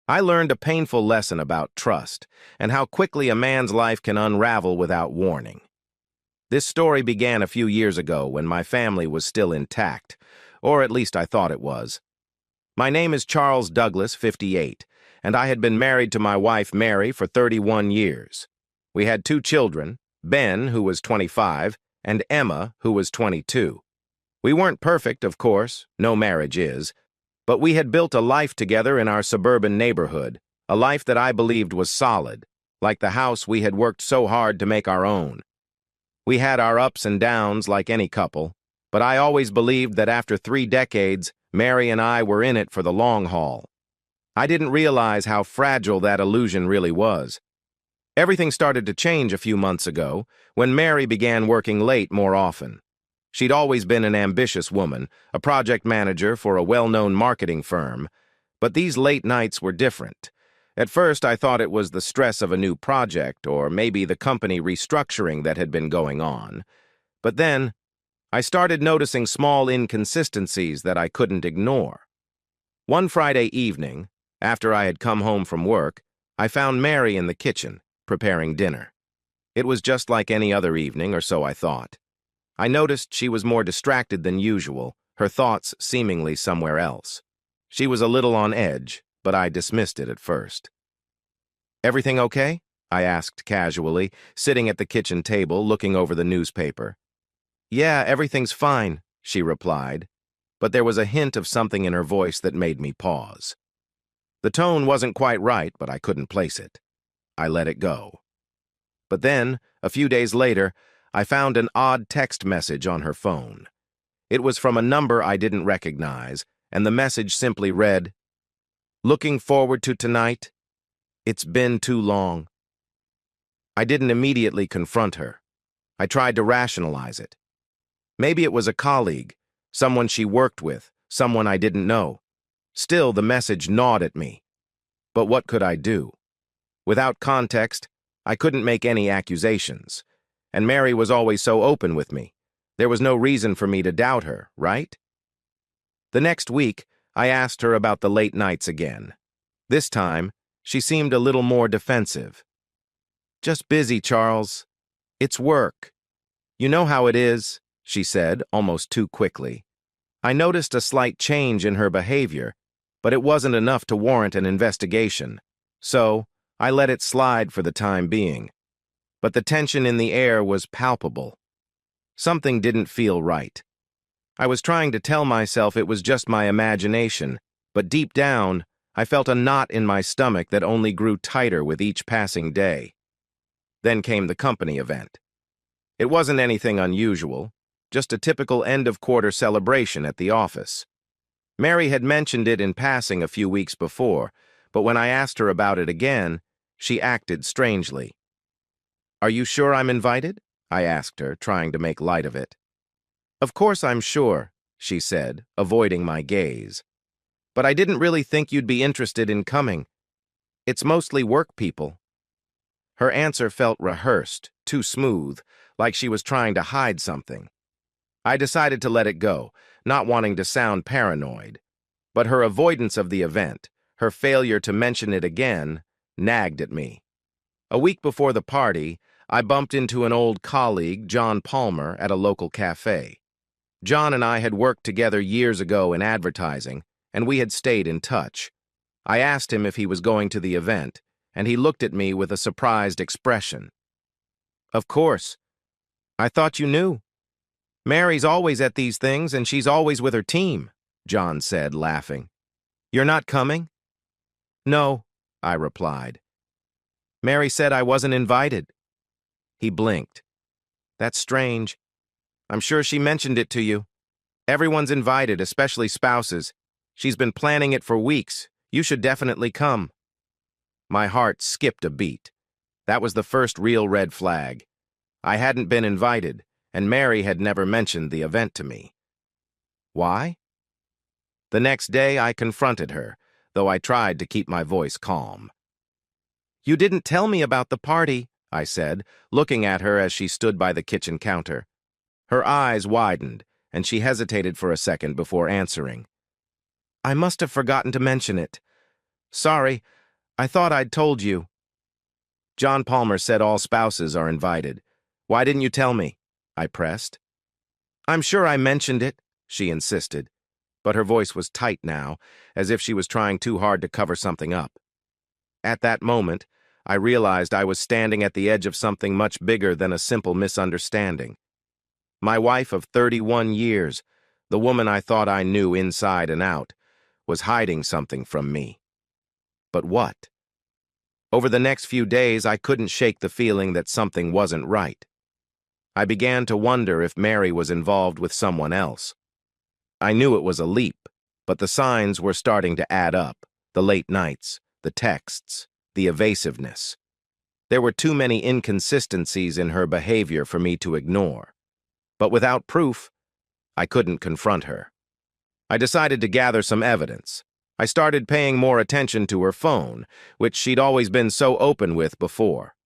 I learned a painful lesson about trust and how quickly a man's life can unravel without warning. This story began a few years ago when my family was still intact, or at least I thought it was. My name is Charles Douglas, 58, and I had been married to my wife Mary for 31 years. We had two children, Ben, who was 25, and Emma, who was 22. We weren't perfect, of course, no marriage is, but we had built a life together in our suburban neighborhood, a life that I believed was solid, like the house we had worked so hard to make our own. We had our ups and downs like any couple, but I always believed that after 3 decades, Mary and I were in it for the long haul. I didn't realize how fragile that illusion really was. Everything started to change a few months ago when Mary began working late more often. She'd always been an ambitious woman, a project manager for a well-known marketing firm, but these late nights were different. At first, I thought it was the stress of a new project or maybe the company restructuring that had been going on. But then, I started noticing small inconsistencies that I couldn't ignore. One Friday evening, after I had come home from work, I found Mary in the kitchen, preparing dinner. It was just like any other evening, or so I thought. I noticed she was more distracted than usual, her thoughts seemingly somewhere else. She was a little on edge, but I dismissed it at first. "Everything okay?" I asked casually, sitting at the kitchen table looking over the newspaper. "Yeah, everything's fine," she replied, but there was a hint of something in her voice that made me pause. The tone wasn't quite right, but I couldn't place it. I let it go. But then, a few days later, I found an odd text message on her phone. It was from a number I didn't recognize, and the message simply read, "Looking forward to tonight? It's been too long." I didn't immediately confront her. I tried to rationalize it. Maybe it was a colleague, someone she worked with, someone I didn't know. Still, the message gnawed at me. But what could I do? Without context, I couldn't make any accusations. And Mary was always so open with me. There was no reason for me to doubt her, right? The next week, I asked her about the late nights again. This time, she seemed a little more defensive. "Just busy, Charles. It's work. You know how it is," she said, almost too quickly. I noticed a slight change in her behavior, but it wasn't enough to warrant an investigation. So, I let it slide for the time being. But the tension in the air was palpable. Something didn't feel right. I was trying to tell myself it was just my imagination, but deep down, I felt a knot in my stomach that only grew tighter with each passing day. Then came the company event. It wasn't anything unusual, just a typical end-of-quarter celebration at the office. Mary had mentioned it in passing a few weeks before, but when I asked her about it again, she acted strangely. "Are you sure I'm invited?" I asked her, trying to make light of it. "Of course I'm sure," she said, avoiding my gaze. "But I didn't really think you'd be interested in coming. It's mostly work people." Her answer felt rehearsed, too smooth, like she was trying to hide something. I decided to let it go, not wanting to sound paranoid. But her avoidance of the event, her failure to mention it again, nagged at me. A week before the party, I bumped into an old colleague, John Palmer, at a local cafe. John and I had worked together years ago in advertising, and we had stayed in touch. I asked him if he was going to the event, and he looked at me with a surprised expression. "Of course. I thought you knew. Mary's always at these things, and she's always with her team," John said, laughing. "You're not coming?" "No," I replied. "Mary said I wasn't invited." He blinked. "That's strange. I'm sure she mentioned it to you. Everyone's invited, especially spouses. She's been planning it for weeks. You should definitely come." My heart skipped a beat. That was the first real red flag. I hadn't been invited, and Mary had never mentioned the event to me. Why? The next day, I confronted her, though I tried to keep my voice calm. "You didn't tell me about the party," I said, looking at her as she stood by the kitchen counter. Her eyes widened, and she hesitated for a second before answering. "I must have forgotten to mention it. Sorry, I thought I'd told you. John Palmer said all spouses are invited. Why didn't you tell me? I pressed. I'm sure I mentioned it, she insisted, but her voice was tight now, as if she was trying too hard to cover something up. At that moment, I realized I was standing at the edge of something much bigger than a simple misunderstanding. My wife of 31 years, the woman I thought I knew inside and out, was hiding something from me. But what? Over the next few days, I couldn't shake the feeling that something wasn't right. I began to wonder if Mary was involved with someone else. I knew it was a leap, but the signs were starting to add up. The late nights, the texts, the evasiveness. There were too many inconsistencies in her behavior for me to ignore. But without proof, I couldn't confront her. I decided to gather some evidence. I started paying more attention to her phone, which she'd always been so open with before.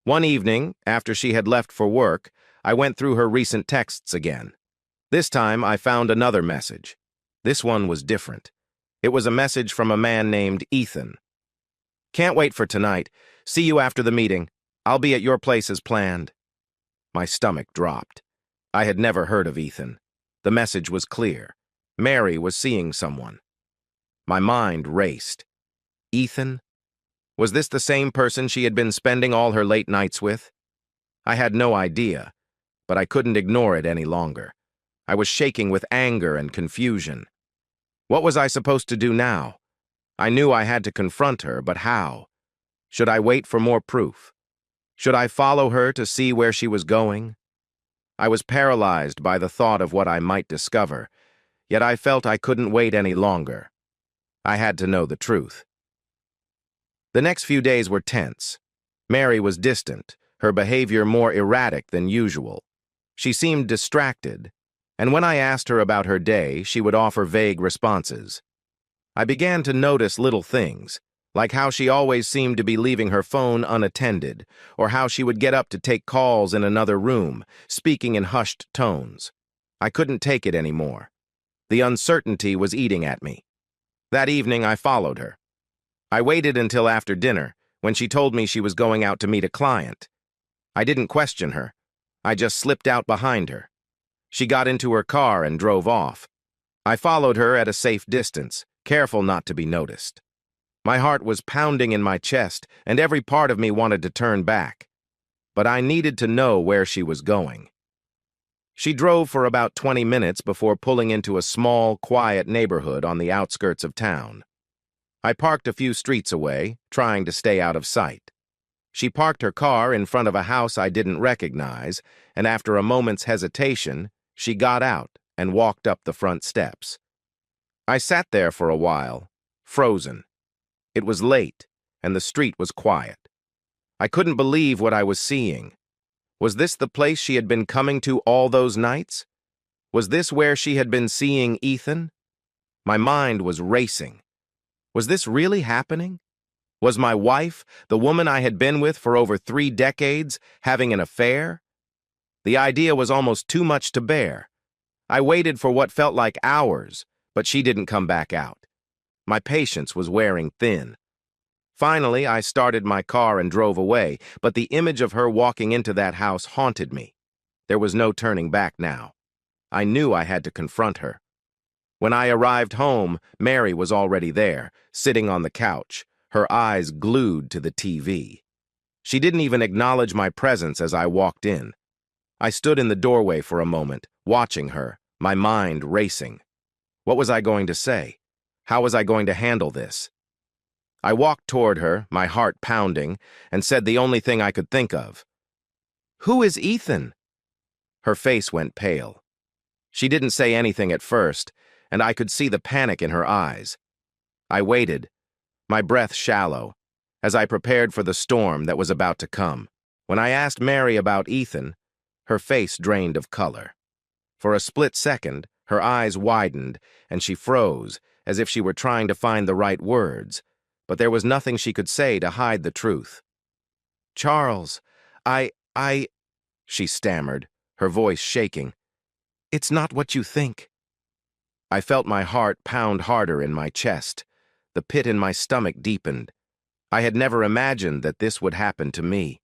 One evening, after she had left for work, I went through her recent texts again. This time, I found another message. This one was different. It was a message from a man named Ethan. Can't wait for tonight. See you after the meeting. I'll be at your place as planned. My stomach dropped. I had never heard of Ethan. The message was clear. Mary was seeing someone. My mind raced. Ethan? Was this the same person she had been spending all her late nights with? I had no idea, but I couldn't ignore it any longer. I was shaking with anger and confusion. What was I supposed to do now? I knew I had to confront her, but how? Should I wait for more proof? Should I follow her to see where she was going? I was paralyzed by the thought of what I might discover, yet I felt I couldn't wait any longer. I had to know the truth. The next few days were tense. Mary was distant, her behavior more erratic than usual. She seemed distracted, and when I asked her about her day, she would offer vague responses. I began to notice little things, like how she always seemed to be leaving her phone unattended, or how she would get up to take calls in another room, speaking in hushed tones. I couldn't take it anymore. The uncertainty was eating at me. That evening, I followed her. I waited until after dinner, when she told me she was going out to meet a client. I didn't question her. I just slipped out behind her. She got into her car and drove off. I followed her at a safe distance, careful not to be noticed. My heart was pounding in my chest, and every part of me wanted to turn back. But I needed to know where she was going. She drove for about 20 minutes before pulling into a small, quiet neighborhood on the outskirts of town. I parked a few streets away, trying to stay out of sight. She parked her car in front of a house I didn't recognize, and after a moment's hesitation, she got out and walked up the front steps. I sat there for a while, frozen. It was late, and the street was quiet. I couldn't believe what I was seeing. Was this the place she had been coming to all those nights? Was this where she had been seeing Ethan? My mind was racing. Was this really happening? Was my wife, the woman I had been with for over 3 decades, having an affair? The idea was almost too much to bear. I waited for what felt like hours, but she didn't come back out. My patience was wearing thin. Finally, I started my car and drove away, but the image of her walking into that house haunted me. There was no turning back now. I knew I had to confront her. When I arrived home, Mary was already there, sitting on the couch, her eyes glued to the TV. She didn't even acknowledge my presence as I walked in. I stood in the doorway for a moment, watching her, my mind racing. What was I going to say? How was I going to handle this? I walked toward her, my heart pounding, and said the only thing I could think of. "Who is Ethan?" Her face went pale. She didn't say anything at first, and I could see the panic in her eyes. I waited, my breath shallow, as I prepared for the storm that was about to come. When I asked Mary about Ethan, her face drained of color. For a split second, her eyes widened, and she froze, as if she were trying to find the right words, but there was nothing she could say to hide the truth. "Charles, she stammered, her voice shaking. "It's not what you think." I felt my heart pound harder in my chest. The pit in my stomach deepened. I had never imagined that this would happen to me.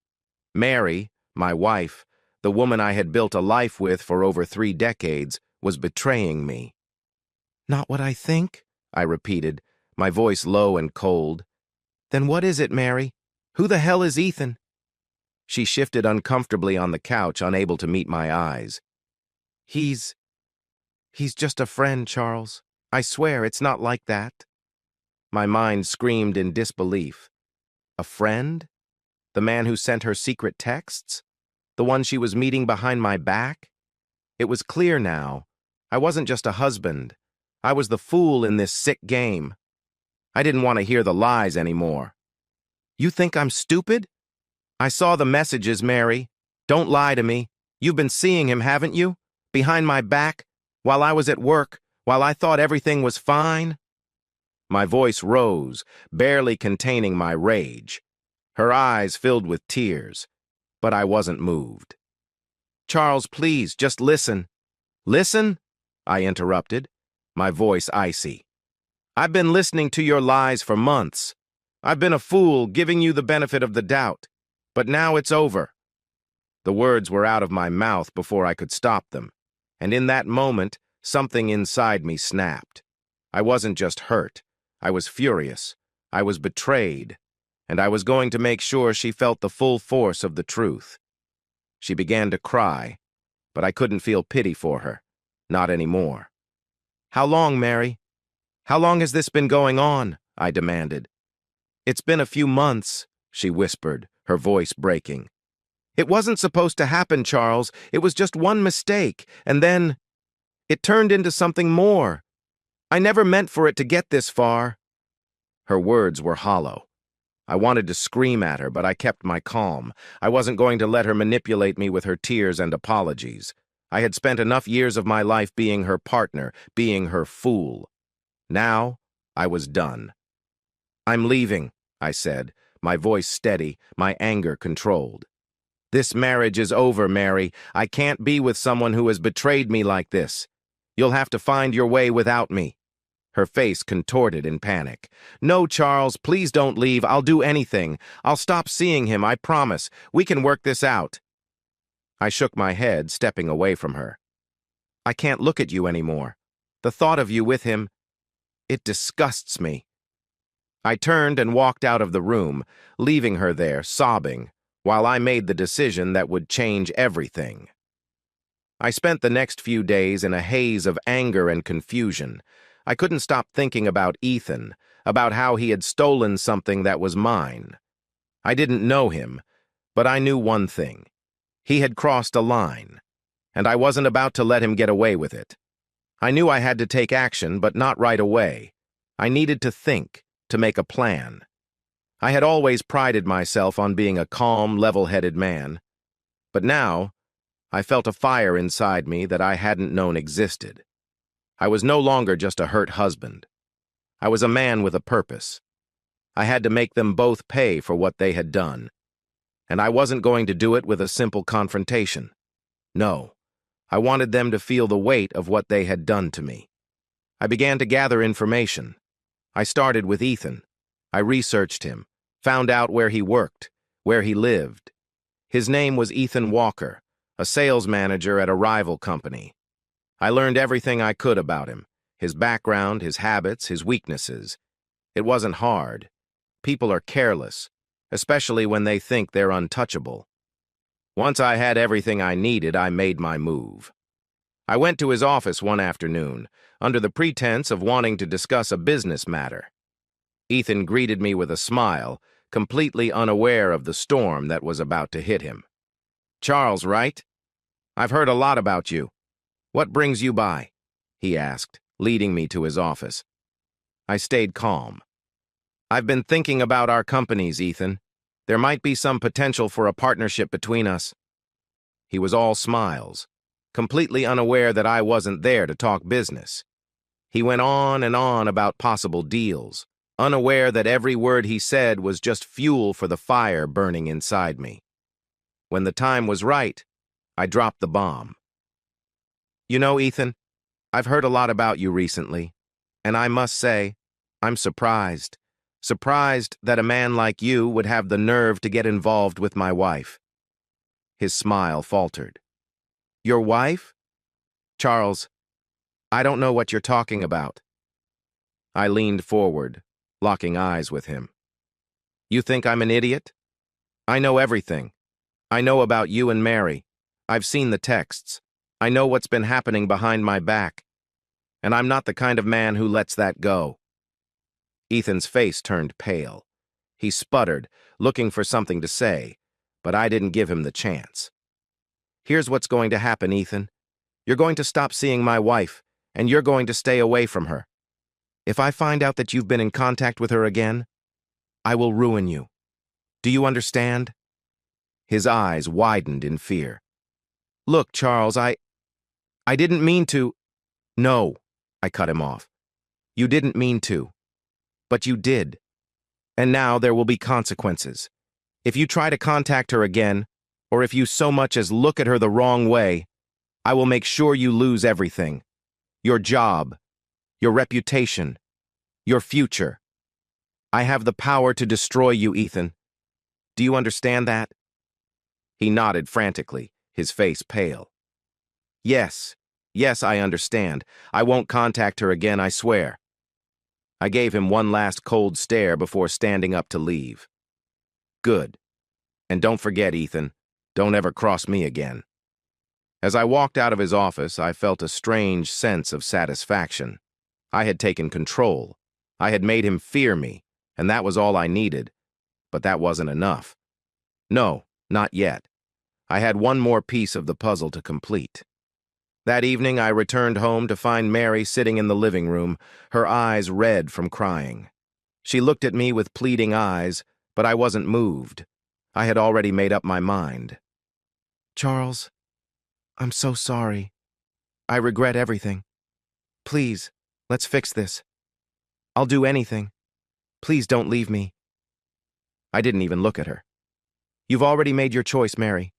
Mary, my wife, the woman I had built a life with for over 3 decades, was betraying me. "Not what I think?" I repeated, my voice low and cold. "Then what is it, Mary? Who the hell is Ethan?" She shifted uncomfortably on the couch, unable to meet my eyes. He's just a friend, Charles. I swear it's not like that." My mind screamed in disbelief. A friend? The man who sent her secret texts? The one she was meeting behind my back? It was clear now. I wasn't just a husband. I was the fool in this sick game. I didn't want to hear the lies anymore. "You think I'm stupid?" "I saw the messages, Mary. Don't lie to me. You've been seeing him, haven't you? Behind my back, while I was at work, while I thought everything was fine." My voice rose, barely containing my rage. Her eyes filled with tears, but I wasn't moved. "Charles, please, just listen." "Listen?" I interrupted, my voice icy. "I've been listening to your lies for months. I've been a fool, giving you the benefit of the doubt. But now it's over." The words were out of my mouth before I could stop them, and in that moment, something inside me snapped. I wasn't just hurt. I was furious. I was betrayed, and I was going to make sure she felt the full force of the truth. She began to cry, but I couldn't feel pity for her. Not anymore. "How long, Mary? How long has this been going on?" I demanded. "It's been a few months," she whispered, her voice breaking. "It wasn't supposed to happen, Charles. It was just one mistake, and then it turned into something more. I never meant for it to get this far." Her words were hollow. I wanted to scream at her, but I kept my calm. I wasn't going to let her manipulate me with her tears and apologies. I had spent enough years of my life being her partner, being her fool. Now, I was done. "I'm leaving," I said, my voice steady, my anger controlled. "This marriage is over, Mary. I can't be with someone who has betrayed me like this. You'll have to find your way without me." Her face contorted in panic. "No, Charles, please don't leave. I'll do anything. I'll stop seeing him, I promise. We can work this out." I shook my head, stepping away from her. "I can't look at you anymore. The thought of you with him, it disgusts me." I turned and walked out of the room, leaving her there, sobbing, while I made the decision that would change everything. I spent the next few days in a haze of anger and confusion. I couldn't stop thinking about Ethan, about how he had stolen something that was mine. I didn't know him, but I knew one thing. He had crossed a line, and I wasn't about to let him get away with it. I knew I had to take action, but not right away. I needed to think, to make a plan. I had always prided myself on being a calm, level-headed man. But now, I felt a fire inside me that I hadn't known existed. I was no longer just a hurt husband. I was a man with a purpose. I had to make them both pay for what they had done. And I wasn't going to do it with a simple confrontation. No, I wanted them to feel the weight of what they had done to me. I began to gather information. I started with Ethan. I researched him, found out where he worked, where he lived. His name was Ethan Walker, a sales manager at a rival company. I learned everything I could about him, his background, his habits, his weaknesses. It wasn't hard. People are careless, especially when they think they're untouchable. Once I had everything I needed, I made my move. I went to his office one afternoon, under the pretense of wanting to discuss a business matter. Ethan greeted me with a smile, completely unaware of the storm that was about to hit him. "Charles, right? I've heard a lot about you. What brings you by?" he asked, leading me to his office. I stayed calm. "I've been thinking about our companies, Ethan. There might be some potential for a partnership between us." He was all smiles, completely unaware that I wasn't there to talk business. He went on and on about possible deals, unaware that every word he said was just fuel for the fire burning inside me. When the time was right, I dropped the bomb. "You know, Ethan, I've heard a lot about you recently, and I must say, I'm surprised. Surprised that a man like you would have the nerve to get involved with my wife." His smile faltered. "Your wife? Charles, I don't know what you're talking about." I leaned forward, locking eyes with him. "You think I'm an idiot? I know everything. I know about you and Mary. I've seen the texts. I know what's been happening behind my back. And I'm not the kind of man who lets that go." Ethan's face turned pale. He sputtered, looking for something to say, but I didn't give him the chance. "Here's what's going to happen, Ethan. You're going to stop seeing my wife, and you're going to stay away from her. If I find out that you've been in contact with her again, I will ruin you. Do you understand?" His eyes widened in fear. "Look, Charles, I didn't mean to—" "No," I cut him off. "You didn't mean to. But you did. And now there will be consequences. If you try to contact her again, or if you so much as look at her the wrong way, I will make sure you lose everything. Your job, your reputation, your future. I have the power to destroy you, Ethan. Do you understand that?" He nodded frantically, his face pale. Yes, I understand. I won't contact her again, I swear." I gave him one last cold stare before standing up to leave. "Good. And don't forget, Ethan, don't ever cross me again." As I walked out of his office, I felt a strange sense of satisfaction. I had taken control. I had made him fear me, and that was all I needed. But that wasn't enough. No, not yet. I had one more piece of the puzzle to complete. That evening, I returned home to find Mary sitting in the living room, her eyes red from crying. She looked at me with pleading eyes, but I wasn't moved. I had already made up my mind. "Charles, I'm so sorry. I regret everything. Please, let's fix this. I'll do anything. Please don't leave me." I didn't even look at her. "You've already made your choice, Mary.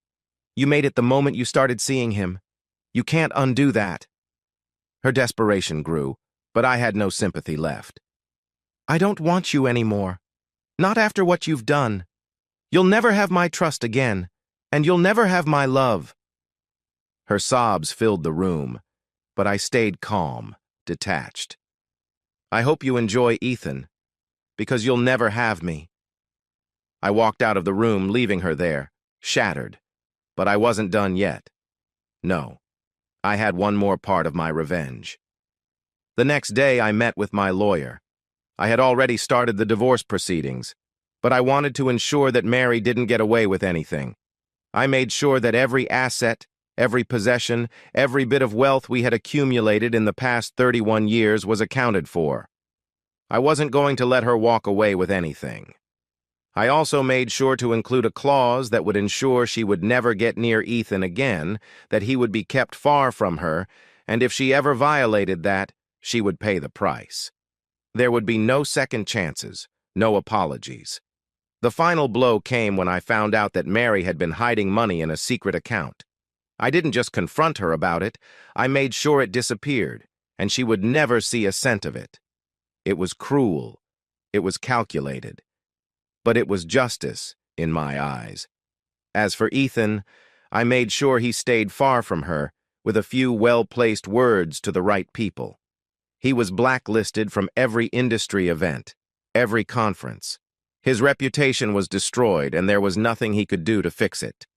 You made it the moment you started seeing him. You can't undo that." Her desperation grew, but I had no sympathy left. "I don't want you anymore. Not after what you've done. You'll never have my trust again, and you'll never have my love." Her sobs filled the room, but I stayed calm, detached. "I hope you enjoy Ethan, because you'll never have me." I walked out of the room, leaving her there, shattered. But I wasn't done yet. No. I had one more part of my revenge. The next day, I met with my lawyer. I had already started the divorce proceedings, but I wanted to ensure that Mary didn't get away with anything. I made sure that every asset, every possession, every bit of wealth we had accumulated in the past 31 years was accounted for. I wasn't going to let her walk away with anything. I also made sure to include a clause that would ensure she would never get near Ethan again, that he would be kept far from her, and if she ever violated that, she would pay the price. There would be no second chances, no apologies. The final blow came when I found out that Mary had been hiding money in a secret account. I didn't just confront her about it, I made sure it disappeared, and she would never see a cent of it. It was cruel. It was calculated. But it was justice in my eyes. As for Ethan, I made sure he stayed far from her, with a few well-placed words to the right people. He was blacklisted from every industry event, every conference. His reputation was destroyed, and there was nothing he could do to fix it.